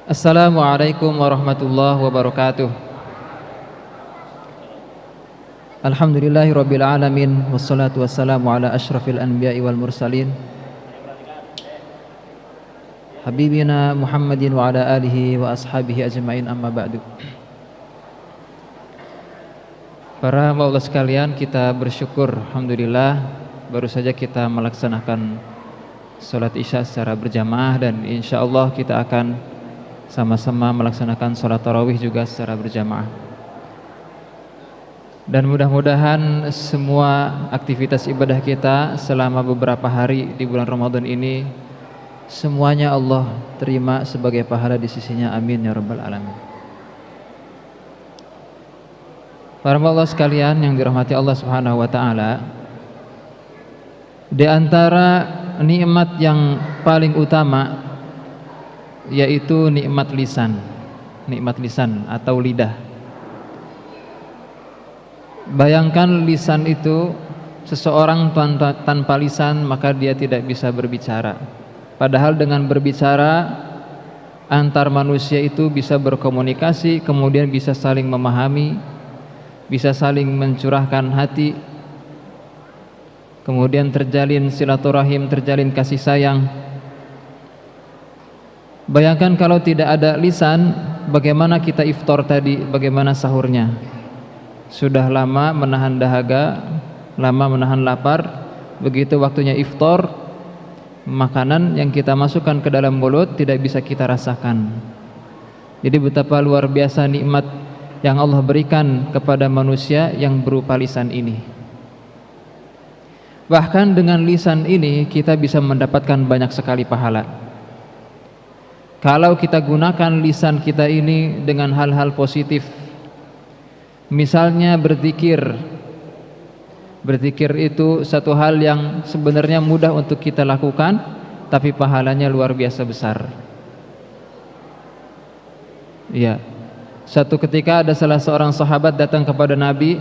Assalamualaikum warahmatullahi wabarakatuh. Alhamdulillahirabbil alamin wassalatu wassalamu ala asyrafil anbiya'i wal mursalin habibina Muhammadin wa ala alihi wa ashabihi ajmain, amma ba'du. Para hamba Allah sekalian, kita bersyukur alhamdulillah baru saja kita melaksanakan salat Isya secara berjamaah, dan insyaallah kita akan sama-sama melaksanakan sholat tarawih juga secara berjamaah. Dan mudah-mudahan semua aktivitas ibadah kita selama beberapa hari di bulan Ramadan ini semuanya Allah terima sebagai pahala di sisinya, amin ya rabbal alamin. Para Allah sekalian yang dirahmati Allah Subhanahu wa taala, di antara nikmat yang paling utama yaitu nikmat lisan atau lidah. Bayangkan lisan itu, seseorang tanpa lisan maka dia tidak bisa berbicara. Padahal dengan berbicara antar manusia itu bisa berkomunikasi, kemudian bisa saling memahami, bisa saling mencurahkan hati, kemudian terjalin silaturahim, terjalin kasih sayang. Bayangkan kalau tidak ada lisan, bagaimana kita iftar tadi, bagaimana sahurnya. Sudah lama menahan dahaga, lama menahan lapar, begitu waktunya iftar, makanan yang kita masukkan ke dalam mulut tidak bisa kita rasakan. Jadi betapa luar biasa nikmat yang Allah berikan kepada manusia yang berupa lisan ini. Bahkan dengan lisan ini kita bisa mendapatkan banyak sekali pahala. Kalau kita gunakan lisan kita ini dengan hal-hal positif, misalnya berzikir. Berzikir itu satu hal yang sebenarnya mudah untuk kita lakukan, tapi pahalanya luar biasa besar. Ya, satu ketika ada salah seorang sahabat datang kepada Nabi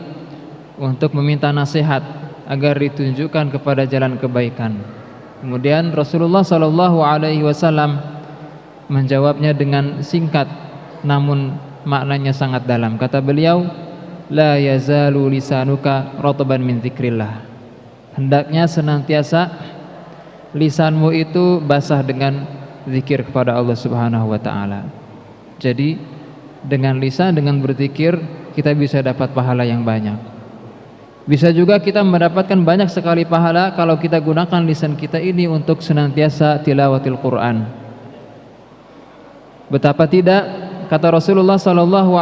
untuk meminta nasihat agar ditunjukkan kepada jalan kebaikan. Kemudian Rasulullah SAW menjawabnya dengan singkat namun maknanya sangat dalam. Kata beliau, la yazalu lisanuka ratban min dzikrillah. Hendaknya senantiasa lisanmu itu basah dengan zikir kepada Allah Subhanahu wa taala. Jadi dengan lisan, dengan berzikir kita bisa dapat pahala yang banyak. Bisa juga kita mendapatkan banyak sekali pahala kalau kita gunakan lisan kita ini untuk senantiasa tilawatil Quran. Betapa tidak, kata Rasulullah SAW,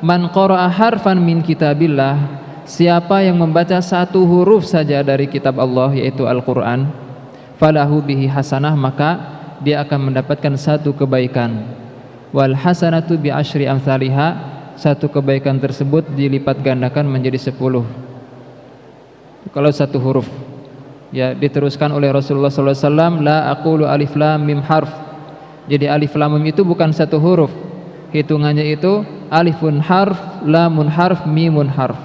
man qara'a harfan min kitabillah, siapa yang membaca satu huruf saja dari kitab Allah yaitu Al-Quran, falahu bihi hasanah, maka dia akan mendapatkan satu kebaikan. Wal hasanatu bi asyri amsalihha, satu kebaikan tersebut dilipat gandakan menjadi 10. Kalau satu huruf, ya, diteruskan oleh Rasulullah SAW, la aqulu alif lam mim harf. Jadi alif lam mim itu bukan satu huruf, hitungannya itu alifun harf, lamun harf, mimun harf.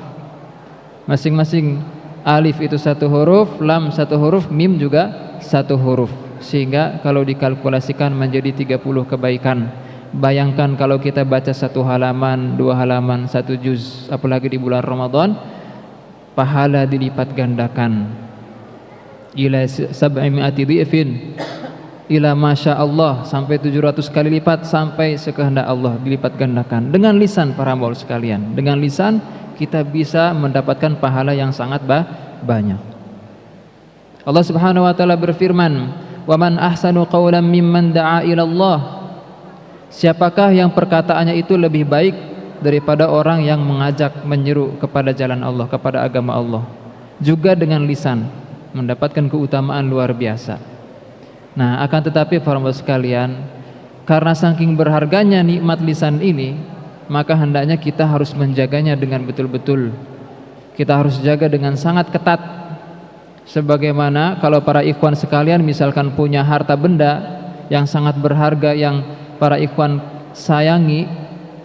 Masing-masing alif itu satu huruf, lam satu huruf, mim juga satu huruf, sehingga kalau dikalkulasikan menjadi 30 kebaikan. Bayangkan kalau kita baca satu halaman, dua halaman, satu juz, apalagi di bulan Ramadan, pahala dilipat gandakan ila 700 dhi'fin ila masya Allah, sampai 700 kali lipat, sampai sekehendak Allah dilipat gandakan. Dengan lisan, para hamba sekalian, dengan lisan kita bisa mendapatkan pahala yang sangat banyak. Allah Subhanahu wa taala berfirman, wa man ahsanu qawlan mimman da'a ila Allah, siapakah yang perkataannya itu lebih baik daripada orang yang mengajak, menyeru kepada jalan Allah, kepada agama Allah. Juga dengan lisan mendapatkan keutamaan luar biasa. Nah, akan tetapi para hamba sekalian, karena saking berharganya nikmat lisan ini, maka hendaknya kita harus menjaganya dengan betul-betul. Kita harus jaga dengan sangat ketat. Sebagaimana kalau para ikhwan sekalian misalkan punya harta benda yang sangat berharga yang para ikhwan sayangi,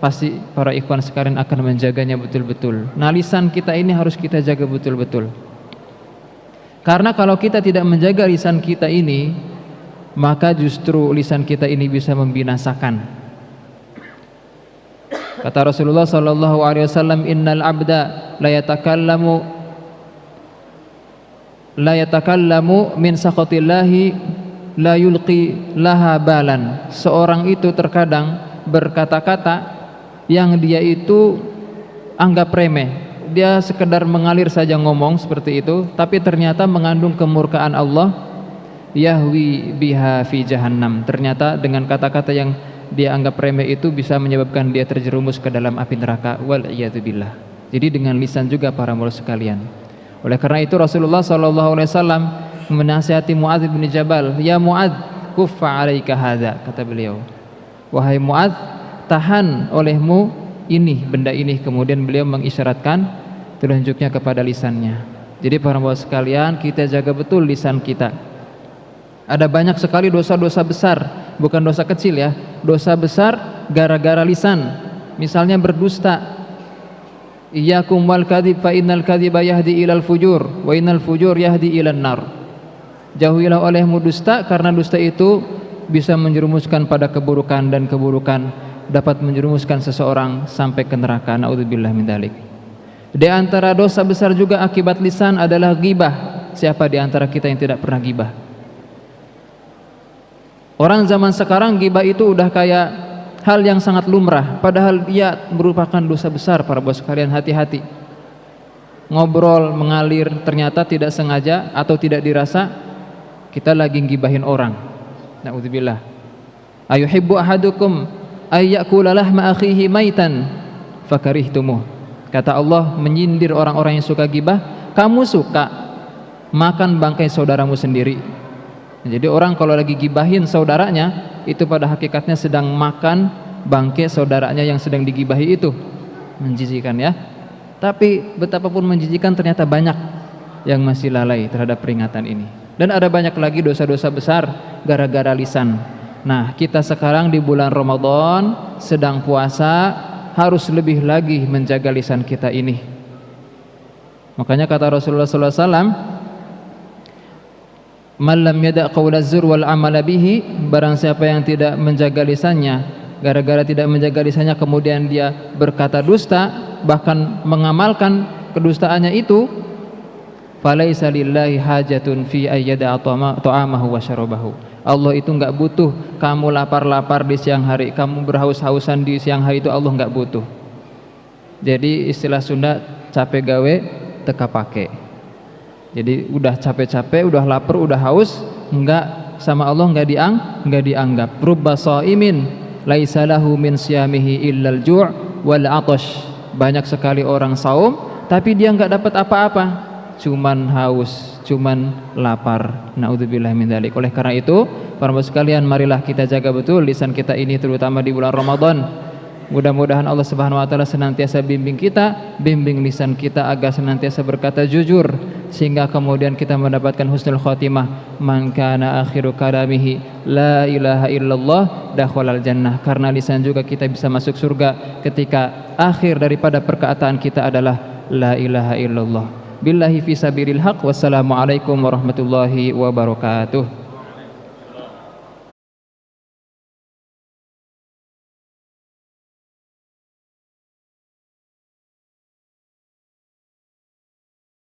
pasti para ikhwan sekalian akan menjaganya betul-betul. Nah, lisan kita ini harus kita jaga betul-betul. Karena kalau kita tidak menjaga lisan kita ini, maka justru lisan kita ini bisa membinasakan. Kata Rasulullah sallallahu alaihi wasallam, innal abda la yatakallamu min sakhatillahi la yulqi laha balan. Seorang itu terkadang berkata-kata yang dia itu anggap remeh. Dia sekedar mengalir saja ngomong seperti itu, tapi ternyata mengandung kemurkaan Allah. Yahwi biha fi jahannam. Ternyata dengan kata-kata yang dia anggap remeh itu bisa menyebabkan dia terjerumus ke dalam api neraka. Wal iyadu billah. Jadi dengan lisan juga para murid sekalian. Oleh karena itu Rasulullah SAW menasihati Muadz bin Jabal, ya Muadz, kuffa 'alaika hadza, kata beliau. Wahai Muadz, tahan olehmu ini, benda ini. Kemudian beliau mengisyaratkan telunjuknya kepada lisannya. Jadi para murid sekalian, kita jaga betul lisan kita. Ada banyak sekali dosa-dosa besar, bukan dosa kecil ya, dosa besar gara-gara lisan. Misalnya berdusta. Iyyakum wal kadhib fa innal kadhiba yahdi ilal fujur wa innal fujur yahdi ilan nar. Jauhilah olehmu dusta, karena dusta itu bisa menjerumuskan pada keburukan, dan keburukan dapat menjerumuskan seseorang sampai ke neraka. Naudzubillah min dzalik. Di antara dosa besar juga akibat lisan adalah ghibah. Siapa di antara kita yang tidak pernah ghibah? Orang zaman sekarang ghibah itu udah kayak hal yang sangat lumrah, padahal dia merupakan dosa besar para bos sekalian. Hati-hati. Ngobrol mengalir, ternyata tidak sengaja atau tidak dirasa kita lagi ngibahin orang. Naudzubillah. Ayuhibbu ahadukum ayyakula lahma akhihi maitan fakarihtumuh. Kata Allah menyindir orang-orang yang suka gibah, kamu suka makan bangkai saudaramu sendiri. Jadi orang kalau lagi gibahin saudaranya, itu pada hakikatnya sedang makan bangkai saudaranya yang sedang digibahi itu. Menjijikan ya. Tapi betapapun menjijikan, ternyata banyak yang masih lalai terhadap peringatan ini. Dan ada banyak lagi dosa-dosa besar gara-gara lisan. Nah, kita sekarang di bulan Ramadan sedang puasa, harus lebih lagi menjaga lisan kita ini. Makanya kata Rasulullah SAW, man lam yada' qawla zur wal amala bihi, barang siapa yang tidak menjaga lisannya, gara-gara tidak menjaga lisannya kemudian dia berkata dusta, bahkan mengamalkan kedustaannya itu, falaisa lillahi hajatun fi ayyada ta'amahu wa syarabahu. Allah itu enggak butuh kamu lapar-lapar di siang hari, kamu berhaus-hausan di siang hari, itu Allah enggak butuh. Jadi istilah Sunda, capek gawe teka pake. Jadi udah capek-capek, udah lapar, udah haus, enggak, sama Allah enggak dianggap. Rubba shaimin laisa lahu min siyamihi illal ju' wal 'atash. Banyak sekali orang saum tapi dia enggak dapat apa-apa, cuman haus, cuman lapar. Naudzubillah min dzalik. Oleh karena itu, para saudara sekalian, marilah kita jaga betul lisan kita ini, terutama di bulan Ramadan. Mudah-mudahan Allah Subhanahu wa taala senantiasa bimbing kita, bimbing lisan kita agar senantiasa berkata jujur, sehingga kemudian kita mendapatkan husnul khotimah. Man kana akhiru kalamihi la ilaha illallah dakhalal jannah. Karena lisan juga kita bisa masuk surga ketika akhir daripada perkataan kita adalah la ilaha illallah. Billahi fi sabilil haq. Wassalamualaikum warahmatullahi wabarakatuh.